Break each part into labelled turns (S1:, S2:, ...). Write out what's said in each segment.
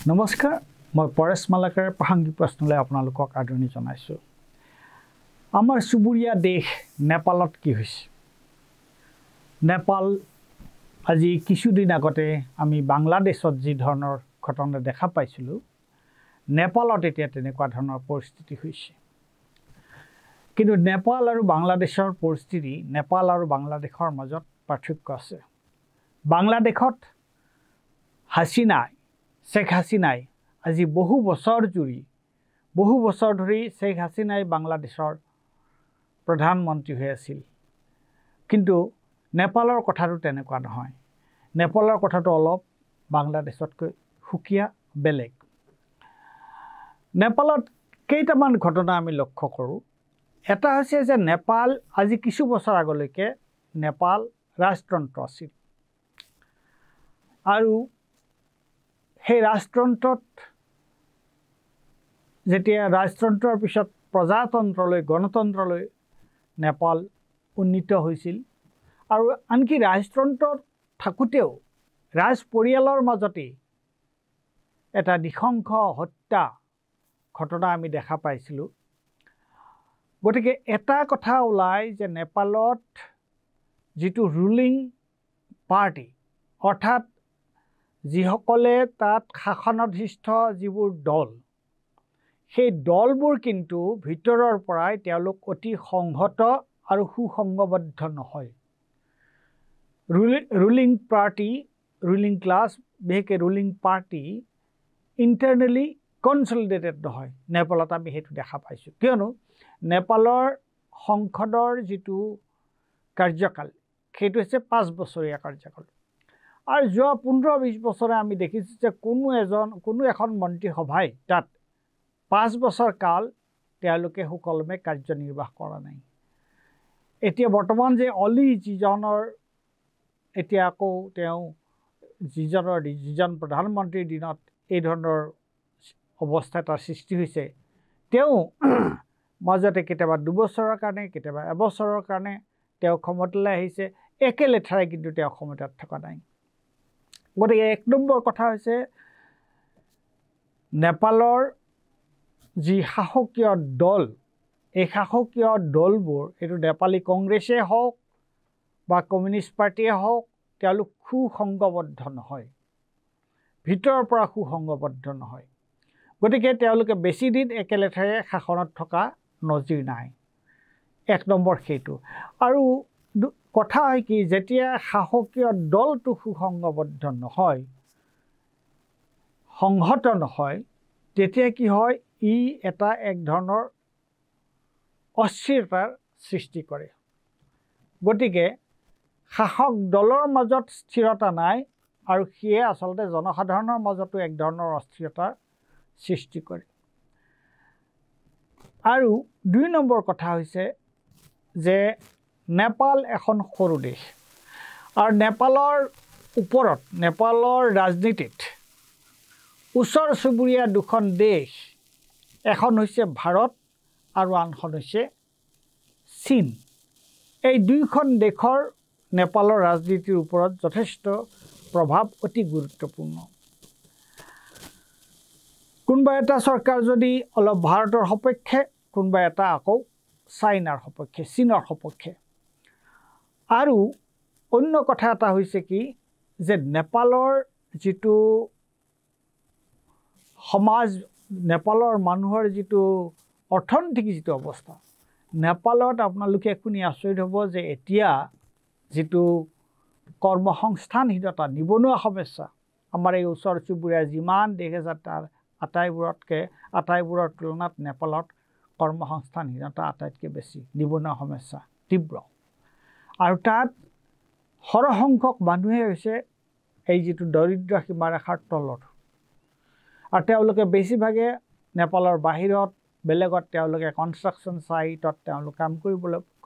S1: নমস্কাৰ মই পৰেশ মালাকাৰে প্ৰাসংগিক প্ৰশ্নলৈ আপোনালোকক আদৰণি জনাইছোঁ আমাৰ চুবুৰীয়া দেশ নেপালত কি হৈছে নেপাল আজি কিছুদিন আগতে আমি বাংলাদেশত যি ধৰণৰ ঘটনা দেখা পাইছিলোঁ নেপালত এতিয়া তেনেকুৱা ধৰণৰ পৰিস্থিতি হৈছে কিন্তু নেপাল আৰু বাংলাদেশৰ পৰিস্থিতি নেপাল আৰু বাংলাদেশৰ মাজত পাৰ্থক্য আছে বাংলাদেশত শেখ হাসিনাই আজি বহু বছৰ ধৰি শেখ হাসিনাই বাংলাদেশৰ প্ৰধানমন্ত্ৰী হৈ আছিল কিন্তু নেপালৰ কথাটো তেনেকুৱা নহয় নেপালৰ কথাটো অলপ বাংলাদেশতকৈ সুকীয়া বেলেগ নেপালত কেইটামান ঘটনা আমি লক্ষ্য কৰোঁ এটা হৈছে যে নেপাল আজি কিছু বছৰ আগলৈকে নেপাল ৰাজতন্ত্ৰ আছিল আৰু সেই ৰাজতন্ত্ৰত যেতিয়া ৰাজতন্ত্ৰৰ পিছত প্ৰজাতন্ত্ৰলৈ গণতন্ত্ৰলৈ নেপাল উন্নীত হৈছিল আৰু আনকি ৰাজতন্ত্ৰত থাকোঁতেও ৰাজ পৰিয়ালৰ মাজতে এটা নিশংস হত্যা ঘটনা আমি দেখা পাইছিলোঁ গতিকে এটা কথা ওলাই যে নেপালত যিটো ৰুলিং পাৰ্টি অৰ্থাৎ যিসকলে তাত শাসনাধীষ্ঠ যিবোৰ দল সেই দলবোৰ কিন্তু ভিতৰৰ পৰাই তেওঁলোক অতি সংহত আৰু সুসংগবদ্ধ নহয় ৰুলিং ক্লাছ বিশেষকৈ ৰুলিং পাৰ্টি ইণ্টাৰনেলি কনচলিডেটেড নহয় নেপালত আমি সেইটো দেখা পাইছোঁ কিয়নো নেপালৰ সংসদৰ যিটো কাৰ্যকাল সেইটো হৈছে 5 বছৰীয়া কাৰ্যকাল আৰু যোৱা 15-20 বছৰে আমি দেখিছোঁ যে কোনো এখন মন্ত্ৰীসভাই তাত 5 বছৰ কাল তেওঁলোকে সুকলমে কাৰ্যনিৰ্বাহ কৰা নাই এতিয়া বৰ্তমান যে অলি যিজনৰ এতিয়া আকৌ তেওঁ যিজন প্ৰধানমন্ত্ৰীৰ দিনত এই ধৰণৰ অৱস্থা এটা সৃষ্টি হৈছে তেওঁ মাজতে কেতিয়াবা 2 বছৰৰ কাৰণে কেতিয়াবা এবছৰৰ কাৰণে তেওঁ ক্ষমতালৈ আহিছে একে লেঠাৰে কিন্তু তেওঁ ক্ষমতাত থকা নাই গতিকে 1 নম্বৰ কথা হৈছে নেপালৰ যি শাসকীয় দল এই শাসকীয় দলবোৰ এইটো নেপালী কংগ্ৰেছে হওক বা কমিউনিষ্ট পাৰ্টিয়ে হওক তেওঁলোক সুসংগবদ্ধ নহয় ভিতৰৰ পৰা সুসংগবদ্ধ নহয় গতিকে তেওঁলোকে বেছি দিন একে লেঠাৰে শাসনত থকা নজিৰ নাই 1 নম্বৰ সেইটো আৰু কথা হয় কি যেতিয়া শাসকীয় দলটো সুসংগবদ্ধ নহয় সংহত নহয় তেতিয়া কি হয় ই এক ধৰণৰ অস্থিৰতাৰ সৃষ্টি কৰে গতিকে শাসক দলৰ মাজত স্থিৰতা নাই আৰু সিয়ে আচলতে জনসাধাৰণৰ মাজতো এক ধৰণৰ অস্থিৰতাৰ সৃষ্টি কৰে আৰু 2 নম্বৰ কথা হৈছে যে নেপাল এখন সৰু দেশ আৰু নেপালৰ ওপৰত নেপালৰ ৰাজনীতিত ওচৰ চুবুৰীয়া দুখন দেশ এখন হৈছে ভাৰত আৰু আনখন হৈছে চীন এই দুইখন দেশৰ নেপালৰ ৰাজনীতিৰ ওপৰত যথেষ্ট প্ৰভাৱ অতি গুৰুত্বপূৰ্ণ কোনোবা এটা চৰকাৰ যদি অলপ ভাৰতৰ সপক্ষে কোনোবা এটা আকৌ চাইনাৰ সপক্ষে চীনৰ সপক্ষে আৰু অন্য কথা এটা হৈছে কি যে নেপালৰ যিটো সমাজ নেপালৰ মানুহৰ যিটো অৰ্থনৈতিক যিটো অৱস্থা নেপালত আপোনালোকে শুনি আচৰিত হ'ব যে এতিয়া যিটো কৰ্মসংস্থানহীনতা নিবনুৱা সমস্যা আমাৰ এই ওচৰ চুবুৰীয়া যিমান দেশ আছে তাৰ আটাইবোৰৰ তুলনাত নেপালত কৰ্মসংস্থানহীনতা আটাইতকৈ বেছি নিবনুৱা সমস্যা তীব্ৰ আৰু তাত সৰহসংখ্যক মানুহে হৈছে এই যিটো দৰিদ্ৰ সীমাৰেখাৰ তলত আৰু তেওঁলোকে বেছিভাগে নেপালৰ বাহিৰত বেলেগত তেওঁলোকে কনষ্ট্ৰাকশ্যন ছাইটত তেওঁলোক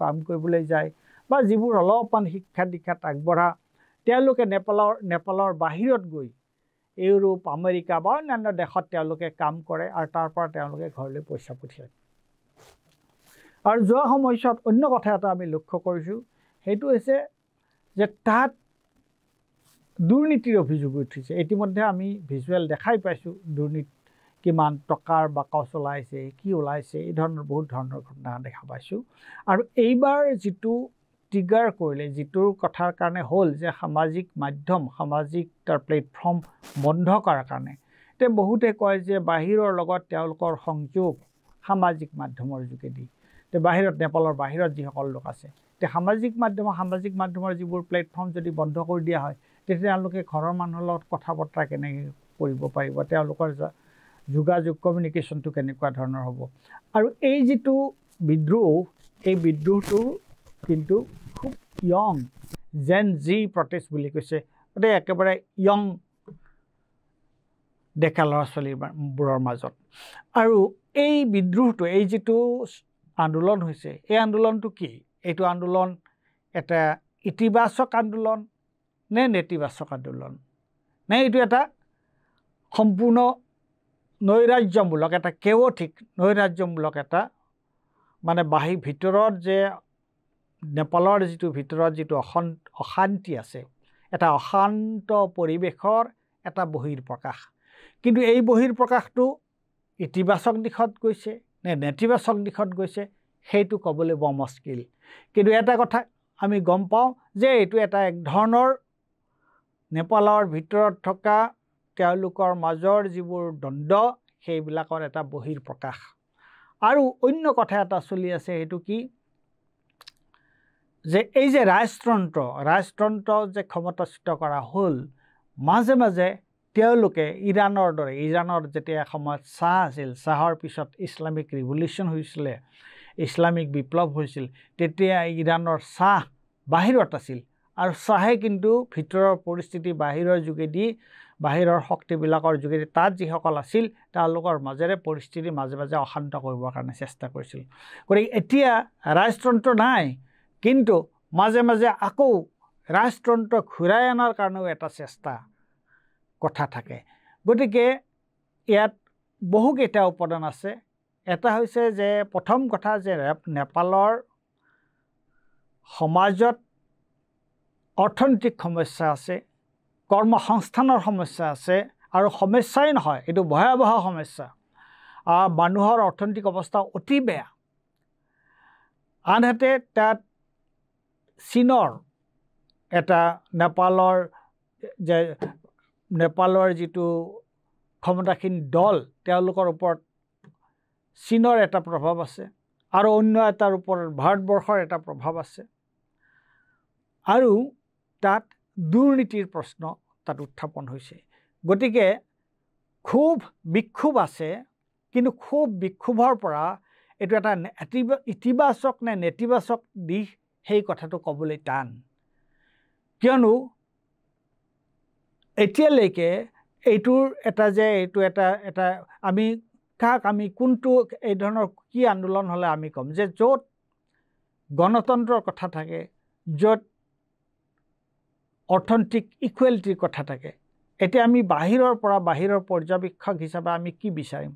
S1: কাম কৰিবলৈ যায় বা যিবোৰ অলপমান শিক্ষা দীক্ষাত আগবঢ়া তেওঁলোকে নেপালৰ বাহিৰত গৈ ইউৰোপ আমেৰিকা বা অন্যান্য দেশত তেওঁলোকে কাম কৰে আৰু তাৰ পৰা তেওঁলোকে ঘৰলৈ পইচা পঠিয়ায় আৰু যোৱা সময়ছোৱাত অন্য কথা এটা আমি লক্ষ্য কৰিছোঁ সেইটো হৈছে যে তাত দুৰ্নীতিৰ অভিযোগ উঠিছে ইতিমধ্যে আমি ভিজুৱেল দেখাই পাইছোঁ দুৰ্নীতি কিমান টকাৰ বাকচ ওলাইছে কি ওলাইছে এই ধৰণৰ বহুত ধৰণৰ ঘটনা দেখা পাইছোঁ আৰু এইবাৰ যিটো ট্ৰিগাৰ কৰিলে যিটোৰ কথাৰ কাৰণে হ'ল যে সামাজিক মাধ্যম সামাজিক তাৰ প্লেটফৰ্ম বন্ধ কৰাৰ কাৰণে তে বহুতে কয় যে বাহিৰৰ লগত তেওঁলোকৰ সংযোগ সামাজিক মাধ্যমৰ যোগেদি তে বাহিৰত নেপালৰ বাহিৰত যিসকল লোক আছে তে সামাজিক মাধ্যমৰ যিবোৰ প্লেটফৰ্ম যদি বন্ধ কৰি দিয়া হয় তেতিয়া তেওঁলোকে ঘৰৰ মানুহৰ লগত কথা বতৰা কেনেকৈ কৰিব পাৰিব তেওঁলোকৰ যোগাযোগ কমিউনিকেশ্যনটো কেনেকুৱা ধৰণৰ হ'ব আৰু এই যিটো বিদ্ৰোহ এই বিদ্ৰোহটো কিন্তু খুব ইয়ং জেন জি প্ৰটেষ্ট বুলি কৈছে গতিকে একেবাৰে ইয়ং ডেকা ল'ৰা ছোৱালীবোৰৰ মাজত আৰু এই বিদ্ৰোহটো এই যিটো আন্দোলন হৈছে এই আন্দোলনটো কি এইটো আন্দোলন এটা ইতিবাচক আন্দোলন নে নেতিবাচক আন্দোলন নে এইটো এটা সম্পূৰ্ণ নৈৰাজ্যমূলক এটা কেৱটিক নৈৰাজ্যমূলক এটা মানে ভিতৰত যে নেপালৰ যিটো ভিতৰত যিটো অশান্তি আছে এটা অশান্ত পৰিৱেশৰ এটা বহিৰ্প্ৰকাশ কিন্তু এই বহিৰ্প্ৰকাশটো ইতিবাচক দিশত গৈছে নে নেতিবাচক দিশত গৈছে সেইটো ক'বলৈ বৰ মুস্কিল কিন্তু এটা কথা আমি গম পাওঁ যে এইটো এটা এক ধৰণৰ নেপালৰ ভিতৰত থকা তেওঁলোকৰ মাজৰ যিবোৰ দ্বন্দ্ব সেইবিলাকৰ এটা বহিৰ্প্ৰকাশ আৰু অন্য কথা এটা চলি আছে সেইটো কি যে এই যে ৰাজতন্ত্ৰ যে ক্ষমতাচ্যুত কৰা হ'ল মাজে মাজে তেওঁলোকে ইৰাণৰ যেতিয়া সময়ত চাহ আছিল চাহৰ পিছত ইছলামিক ৰিভলিউশ্যন হৈছিলে ইছলামিক বিপ্লৱ হৈছিল তেতিয়া ইৰাণৰ চাহ বাহিৰত আছিল আৰু চাহে কিন্তু ভিতৰৰ পৰিস্থিতি বাহিৰৰ যোগেদি বাহিৰৰ শক্তিবিলাকৰ যোগেদি তাত যিসকল আছিল তেওঁলোকৰ মাজেৰে পৰিস্থিতি মাজে মাজে অশান্ত কৰিবৰ কাৰণে চেষ্টা কৰিছিল গতিকে এতিয়া ৰাজতন্ত্ৰ নাই কিন্তু মাজে মাজে আকৌ ৰাজতন্ত্ৰ ঘূৰাই অনাৰ কাৰণেও এটা চেষ্টা কথা থাকে গতিকে ইয়াত বহুকেইটা উপাদান আছে এটা হৈছে যে প্ৰথম কথা যে নেপালৰ সমাজত অৰ্থনৈতিক সমস্যা আছে কৰ্মসংস্থানৰ সমস্যা আছে আৰু সমস্যাই নহয় এইটো ভয়াৱহ সমস্যা মানুহৰ অৰ্থনৈতিক অৱস্থা অতি বেয়া আনহাতে তাত চীনৰ এটা নেপালৰ যিটো ক্ষমতাসীন দল তেওঁলোকৰ ওপৰত চীনৰ এটা প্ৰভাৱ আছে আৰু অন্য এটাৰ ওপৰত ভাৰতবৰ্ষৰ এটা প্ৰভাৱ আছে আৰু তাত দুৰ্নীতিৰ প্ৰশ্ন তাত উত্থাপন হৈছে গতিকে খুব বিক্ষোভ আছে কিন্তু খুব বিক্ষোভৰ পৰা এইটো এটা ইতিবাচক নে নেতিবাচক দিশ সেই কথাটো ক'বলৈ টান কিয়নো এতিয়ালৈকে এইটোৰ এটা যে এইটো এটা আমি কোনটো এই ধৰণৰ কি আন্দোলন হ'লে আমি ক'ম যে য'ত গণতন্ত্ৰৰ কথা থাকে য'ত অৰ্থনৈতিক ইকুৱেলিটিৰ কথা থাকে এতিয়া আমি বাহিৰৰ পৰ্যবেক্ষক হিচাপে আমি কি বিচাৰিম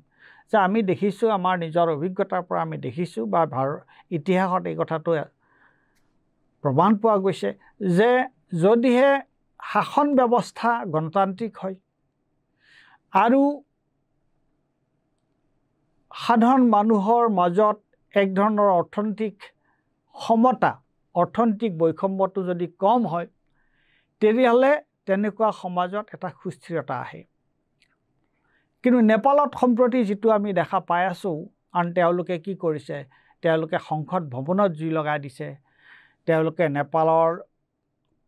S1: যে আমি দেখিছোঁ আমাৰ নিজৰ অভিজ্ঞতাৰ পৰা আমি দেখিছোঁ বা ইতিহাসত এই কথাটো প্ৰমাণ পোৱা গৈছে যে যদিহে শাসন ব্যৱস্থা গণতান্ত্ৰিক হয় আৰু সাধাৰণ মানুহৰ মাজত এক ধৰণৰ অৰ্থনৈতিক সমতা অৰ্থনৈতিক বৈষম্যটো যদি কম হয় তেতিয়াহ'লে তেনেকুৱা সমাজত এটা সুস্থিৰতা আহে কিন্তু নেপালত সম্প্ৰতি যিটো আমি দেখা পাই আছোঁ তেওঁলোকে কি কৰিছে তেওঁলোকে সংসদ ভৱনত জুই লগাই দিছে তেওঁলোকে নেপালৰ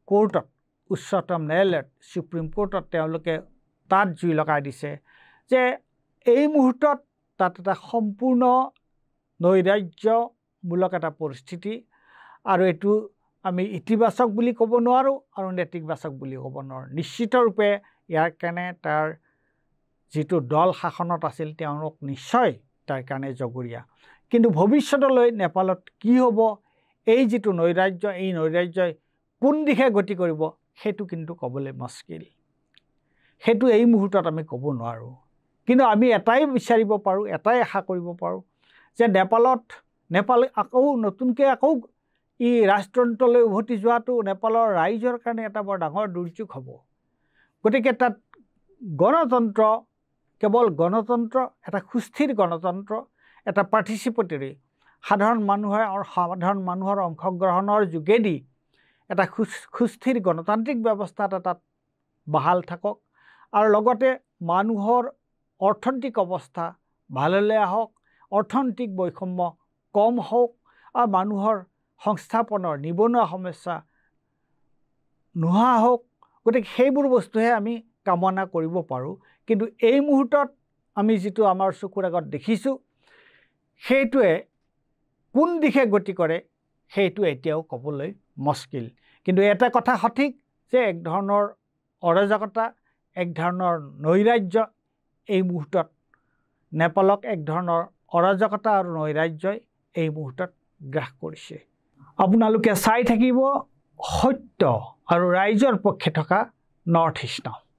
S1: কোৰ্টত উচ্চতম ন্যায়ালয়ত সুপ্ৰিম কোৰ্টত তেওঁলোকে তাত জুই লগাই দিছে যে এই মুহূৰ্তত তাত এটা সম্পূৰ্ণ নৈৰাজ্যমূলক এটা পৰিস্থিতি আৰু এইটো আমি ইতিবাচক বুলি ক'ব নোৱাৰোঁ আৰু নেতিবাচক বুলি ক'ব নোৱাৰোঁ নিশ্চিতৰূপে ইয়াৰ কাৰণে তাৰ যিটো দল শাসনত আছিল তেওঁলোক নিশ্চয় তাৰ কাৰণে জগৰীয়া কিন্তু ভৱিষ্যতলৈ নেপালত কি হ'ব এই যিটো নৈৰাজ্য এই নৈৰাজ্যই কোন দিশে গতি কৰিব সেইটো কিন্তু ক'বলৈ মুস্কিল সেইটো এই মুহূৰ্তত আমি ক'ব নোৱাৰোঁ কিন্তু আমি এটাই বিচাৰিব পাৰোঁ এটাই আশা কৰিব পাৰোঁ যে নেপাল আকৌ নতুনকৈ আকৌ ই ৰাজতন্ত্ৰলৈ উভতি যোৱাটো নেপালৰ ৰাইজৰ কাৰণে এটা বৰ ডাঙৰ দুৰ্যোগ হ'ব গতিকে তাত গণতন্ত্ৰ কেৱল গণতন্ত্ৰ এটা সুস্থিৰ গণতন্ত্ৰ এটা পাৰ্টিচিপেটৰী সাধাৰণ মানুহৰ অংশগ্ৰহণৰ যোগেদি এটা সুস্থিৰ গণতান্ত্ৰিক ব্যৱস্থা এটা তাত বাহাল থাকক আৰু লগতে মানুহৰ অৰ্থনৈতিক অৱস্থা ভাললৈ আহক অৰ্থনৈতিক বৈষম্য কম হওক আৰু মানুহৰ সংস্থাপনৰ নিবনুৱা সমস্যা নোহোৱা হওক গতিকে সেইবোৰ বস্তুহে আমি কামনা কৰিব পাৰোঁ কিন্তু এই মুহূৰ্তত আমি যিটো আমাৰ চকুৰ আগত দেখিছোঁ সেইটোৱে কোন দিশে গতি কৰে সেইটো এতিয়াও ক'বলৈ মুস্কিল কিন্তু এটা কথা সঠিক যে এক ধৰণৰ অৰাজকতা এক ধৰণৰ নৈৰাজ্য এই মুহূৰ্তত নেপালক এক ধৰণৰ অৰাজকতা আৰু নৈৰাজ্যই এই মুহূৰ্তত গ্ৰাস কৰিছে আপোনালোকে চাই থাকিব সত্য আৰু ৰাইজৰ পক্ষে থকা নৰ্থ ইষ্ট নাও